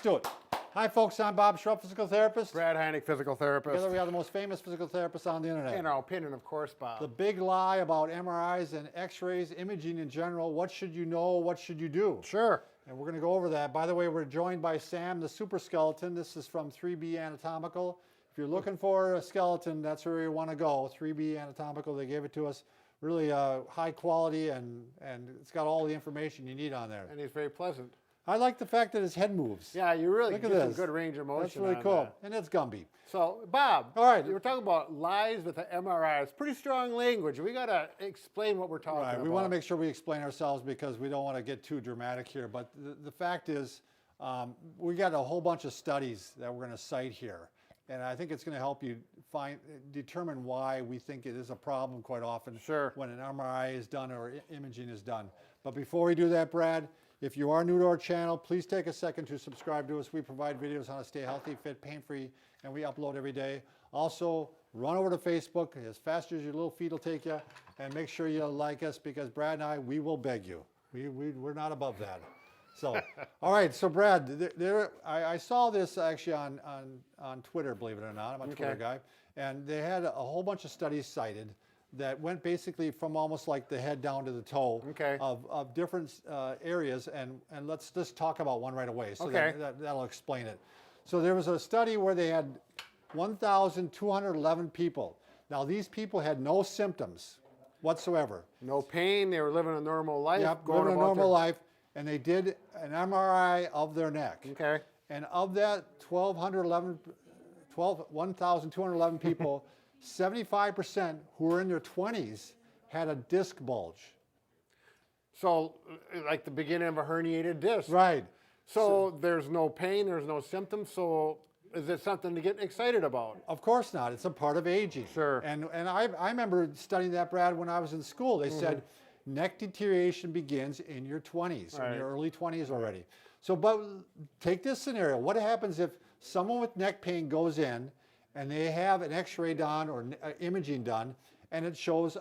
do it. Hi, folks. I'm Bob Schrupp, physical therapist. Brad Heineck, physical therapist. Together we are the most famous physical therapists on the internet. In our opinion, of course, Bob. The big lie about MRIs and X-rays, imaging in general. What should you know? What should you do? Sure. And we're going to go over that. By the way, we're joined by Sam, the super skeleton. This is from 3B Anatomical. If you're looking for a skeleton, that's where you want to go. 3B Anatomical. They gave it to us. Really high quality, and it's got all the information you need on there. And he's very pleasant. I like the fact that his head moves. Yeah, you really Look get at some this. good range of motion. That's really on cool. that. And it's Gumby. So, Bob, all right, you were talking about lies with the MRIs. Pretty strong language. We got to explain what we're talking about. We want to make sure we explain ourselves because we don't want to get too dramatic here. But the fact is, we got a whole bunch of studies that we're going to cite here. And I think it's going to help you determine why we think it is a problem quite often when an MRI is done or imaging is done. But before we do that, Brad, if you are new to our channel, please take a second to subscribe to us. We provide videos on how to stay healthy, fit, pain-free, and we upload every day. Also, run over to Facebook as fast as your little feet will take you, and make sure you like us because Brad and I, we will beg you. We're not above that. So, all right. So, Brad, I saw this actually on Twitter, believe it or not. I'm a Twitter guy. And they had a whole bunch of studies cited that went basically from almost like the head down to the toe of different areas. And let's just talk about one right away. So that'll explain it. So there was a study where they had 1,211 people. Now, these people had no symptoms whatsoever. No pain. They were living a normal life. Yep, living a normal life. And they did an MRI of their neck. Okay. And of that 1,211 people, 75% who were in their 20s had a disc bulge. So, like the beginning of a herniated disc. Right. So there's no pain, there's no symptoms. So is it something to get excited about? Of course not. It's a part of aging. Sure. And I remember studying that, Brad, when I was in school. They said neck deterioration begins in your 20s, in your early 20s already. So, but take this scenario. What happens if someone with neck pain goes in and they have an X-ray done or imaging done and it shows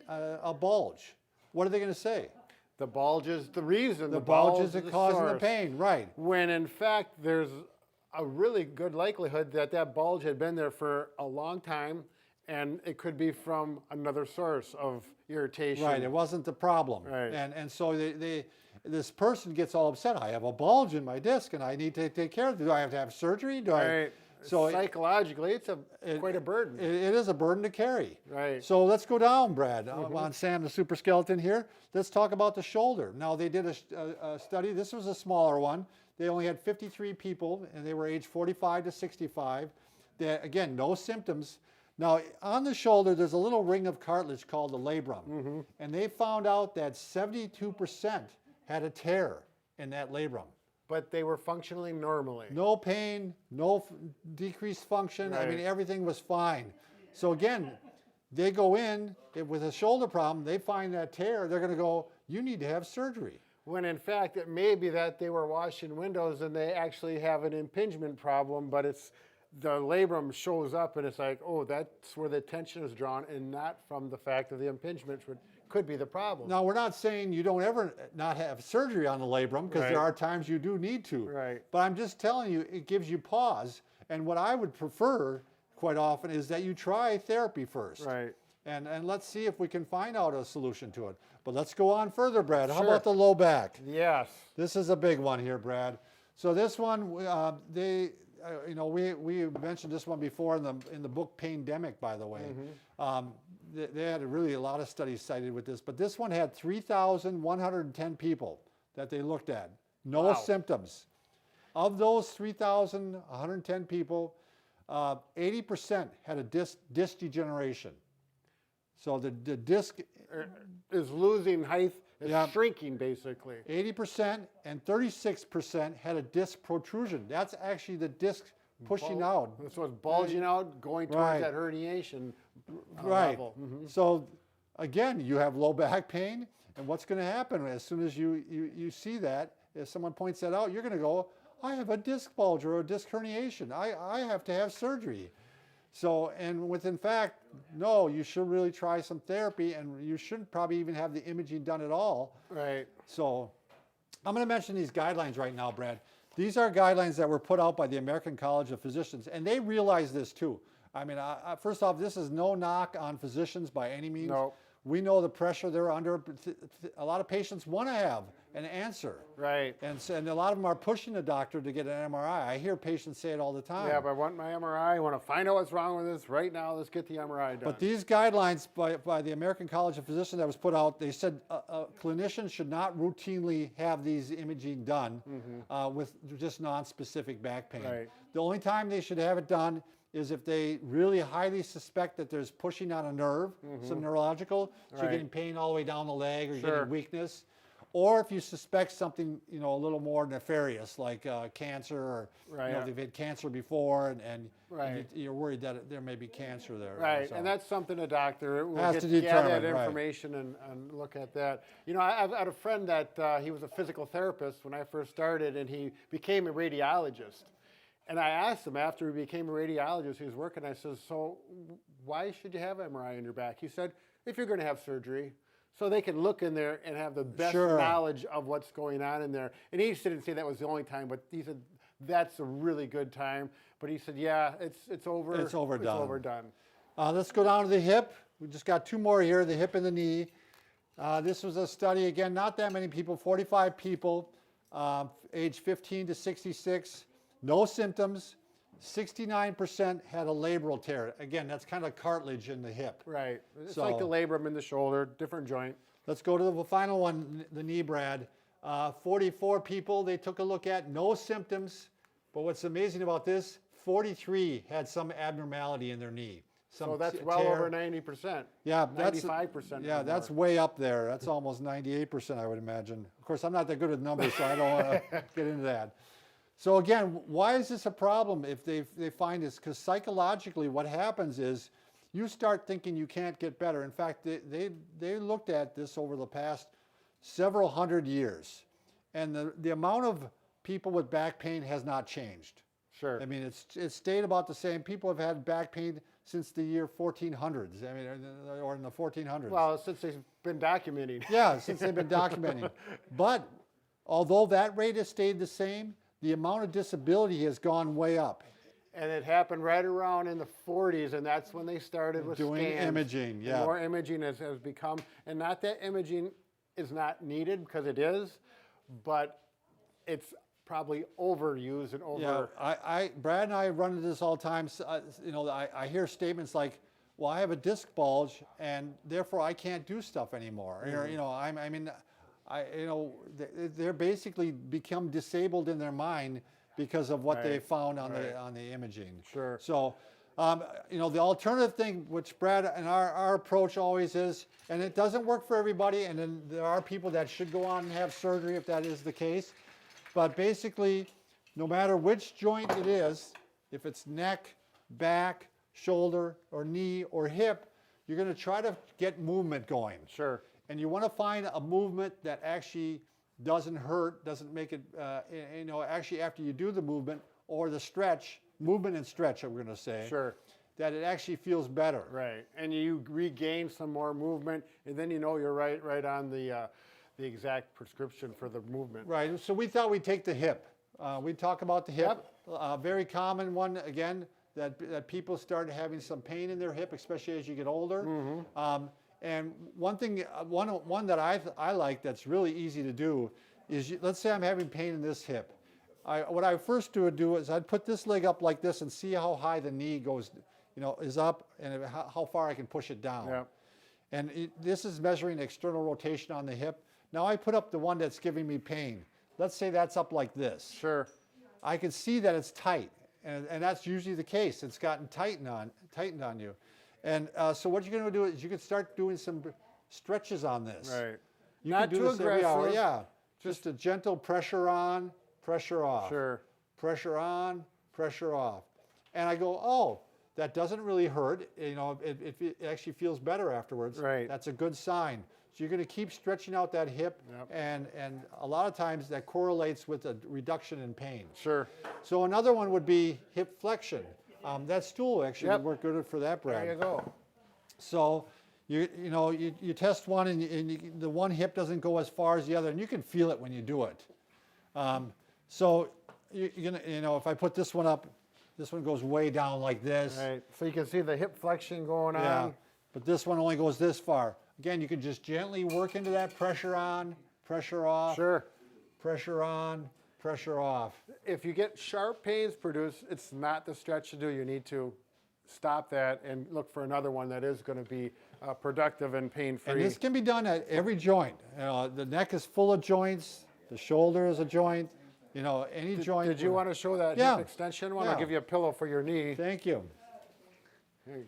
a bulge? What are they going to say? The bulge is the reason. The bulge is causing the pain, right. When in fact there's a really good likelihood that that bulge had been there for a long time and it could be from another source of irritation. Right, it wasn't the problem. Right. And so this person gets all upset. I have a bulge in my disc and I need to take care of it. Do I have to have surgery? So psychologically, it's quite a burden. It is a burden to carry. Right. So let's go down, Brad. On Sam, the super skeleton here. Let's talk about the shoulder. Now, they did a study. This was a smaller one. They only had 53 people, and they were aged 45 to 65. They, again, no symptoms. Now, on the shoulder, there's a little ring of cartilage called the labrum. And they found out that 72% had a tear in that labrum. But they were functioning normally. No pain, no decreased function. I mean, everything was fine. So again, they go in with a shoulder problem, they find that tear, they're going to go, you need to have surgery. When in fact, it may be that they were washing windows and they actually have an impingement problem, but it's the labrum shows up and it's like, oh, that's where the tension is drawn and not from the fact of the impingement, which could be the problem. Now, we're not saying you don't ever not have surgery on the labrum because there are times you do need to. Right. But I'm just telling you, it gives you pause. And what I would prefer quite often is that you try therapy first. Right. And let's see if we can find out a solution to it. But let's go on further, Brad. How about the low back? Yes. This is a big one here, Brad. So this one, we mentioned this one before in the book Paindemic, by the way. They had really a lot of studies cited with this, but this one had 3,110 people that they looked at. No symptoms. Of those 3,110 people, 80% had a disc degeneration. So the disc is losing height, it's shrinking basically. 80% and 36% had a disc protrusion. That's actually the disc pushing out. So it's bulging out, going towards that herniation level. So again, you have low back pain, and what's going to happen as soon as you see that, if someone points that out, you're going to go, I have a disc bulge or a disc herniation. I have to have surgery. So, and in fact, no, you should really try some therapy, and you shouldn't probably even have the imaging done at all. Right. So I'm going to mention these guidelines right now, Brad. These are guidelines that were put out by the American College of Physicians, and they realize this too. I mean, first off, this is no knock on physicians by any means. No. We know the pressure they're under. A lot of patients want to have an answer. Right. And a lot of them are pushing the doctor to get an MRI. I hear patients say it all the time. Yeah, but I want my MRI. I want to find out what's wrong with this right now. Let's get the MRI done. But these guidelines by the American College of Physicians that was put out, they said clinicians should not routinely have these imaging done with just non-specific back pain. Right. The only time they should have it done is if they really highly suspect that there's pushing on a nerve, some neurological, so you're getting pain all the way down the leg or you're getting weakness. Or if you suspect something, you know, a little more nefarious, like cancer, or you know, they've had cancer before, and you're worried that there may be cancer there. Right, so. and that's something a doctor will Has to get determine, that information and look at that. You know, I had a friend that he was a physical therapist when I first started, and he became a radiologist. And I asked him after he became a radiologist, he was working, I said, so why should you have MRI in your back? He said, if you're going to have surgery, so they can look in there and have the best knowledge of what's going on in there. And he didn't say that was the only time, but he said, that's a really good time. But he said, yeah, it's over. It's overdone. It's overdone. Let's go down to the hip. We just got two more here, the hip and the knee. This was a study, again, not that many people, 45 people, age 15 to 66. No symptoms. 69% had a labral tear. Again, that's kind of cartilage in the hip. Right. It's like the labrum in the shoulder, different joint. Let's go to the final one, the knee, Brad. 44 people they took a look at, no symptoms. But what's amazing about this, 43 had some abnormality in their knee. So that's well over 90%. Yeah, 95%. Yeah, that's way up there. That's almost 98%, I would imagine. Of course, I'm not that good at numbers, so I don't want to get into that. So again, why is this a problem if they find this? Because psychologically what happens is you start thinking you can't get better. In fact, they looked at this over the past several hundred years. And the amount of people with back pain has not changed. Sure. I mean, it's stayed about the same. People have had back pain since the year 1400s, I mean, or in the 1400s. Well, since they've been documenting. Yeah, since they've been documenting. But although that rate has stayed the same, the amount of disability has gone way up. And it happened right around in the 40s, and that's when they started with doing scans. imaging, yeah. And more imaging has become, and not that imaging is not needed, because it is, but it's probably overused and over. Yeah, Brad and I run into this all the time. You know, I hear statements like, well, I have a disc bulge, and therefore I can't do stuff anymore. Or, you know, they're basically become disabled in their mind because of what they found on the imaging. Sure. So, you know, the alternative thing, which Brad and our approach always is, and it doesn't work for everybody, and then there are people that should go on and have surgery if that is the case. But basically, no matter which joint it is, if it's neck, back, shoulder, or knee, or hip, you're going to try to get movement going. Sure. And you want to find a movement that actually doesn't hurt, doesn't make it, you know, actually after you do the movement or the stretch, movement and stretch, I'm going to say. Sure. That it actually feels better. Right. And you regain some more movement, and then you know you're right on the exact prescription for the movement. Right. So we thought we'd take the hip. We talk about the hip. Very common one, again, that people start having some pain in their hip, especially as you get older. And one thing, one that I like that's really easy to do is, let's say I'm having pain in this hip. What I first do is I'd put this leg up like this and see how high the knee goes, you know, is up, and how far I can push it down. Yeah. And this is measuring external rotation on the hip. Now I put up the one that's giving me pain. Let's say that's up like this. Sure. I can see that it's tight, and that's usually the case. It's gotten tightened on you. And so what you're going to do is you can start doing some stretches on this. Right. You Not can do too this every hour. aggressive. Yeah. Just a gentle pressure on, pressure off. Sure. Pressure on, pressure off. And I go, oh, that doesn't really hurt. You know, it actually feels better afterwards. Right. That's a good sign. So you're going to keep stretching out that hip, and a lot of times that correlates with a reduction in pain. Sure. So another one would be hip flexion. That stool actually would work good for that, Brad. There you go. So you test one, and the one hip doesn't go as far as the other, and you can feel it when you do it. So you know, if I put this one up, this one goes way down like this. Right, so you can see the hip flexion going Yeah, on. but this one only goes this far. Again, you can just gently work into that, pressure on, pressure off, Sure. pressure on, pressure off. If you get sharp pains produced, it's not the stretch to do. You need to stop that and look for another one that is going to be productive and And pain-free. this can be done at every joint. The neck is full of joints, the shoulder is a joint, you know, any joint. Did you want to show that Yeah. hip extension one? Yeah. I'll give you a pillow for your knee. Thank you.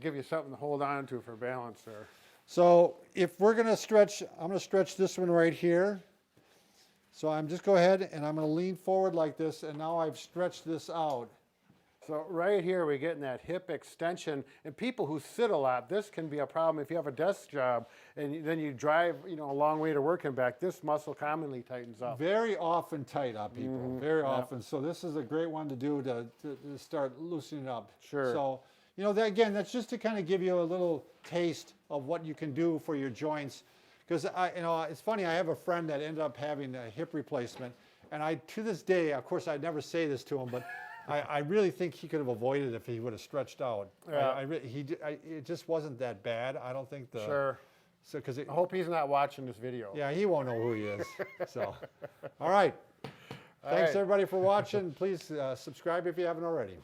Give you something to hold on to for balance there. So if we're gonna stretch, I'm gonna stretch this one right here. So I'm just go ahead and I'm gonna lean forward like this, and now I've stretched this out. So right here, we're getting that hip extension. And people who sit a lot, this can be a problem. If you have a desk job and then you drive, you know, a long way to work and back, this muscle commonly tightens up. Very often tight up, people, very often. So this is a great one to do to start loosening up. Sure. So, you know, that, again, that's just to kind of give you a little taste of what you can do for your joints. Because, you know, it's funny, I have a friend that ended up having a hip replacement. And to this day, of course, I'd never say this to him, but I really think he could have avoided it if he would have stretched out. Yeah. It just wasn't that bad. I don't think the... Sure. So, because I hope he's not watching this video. yeah, he won't know who he is. So, all right. Thanks right. everybody for watching. Please subscribe if you haven't already.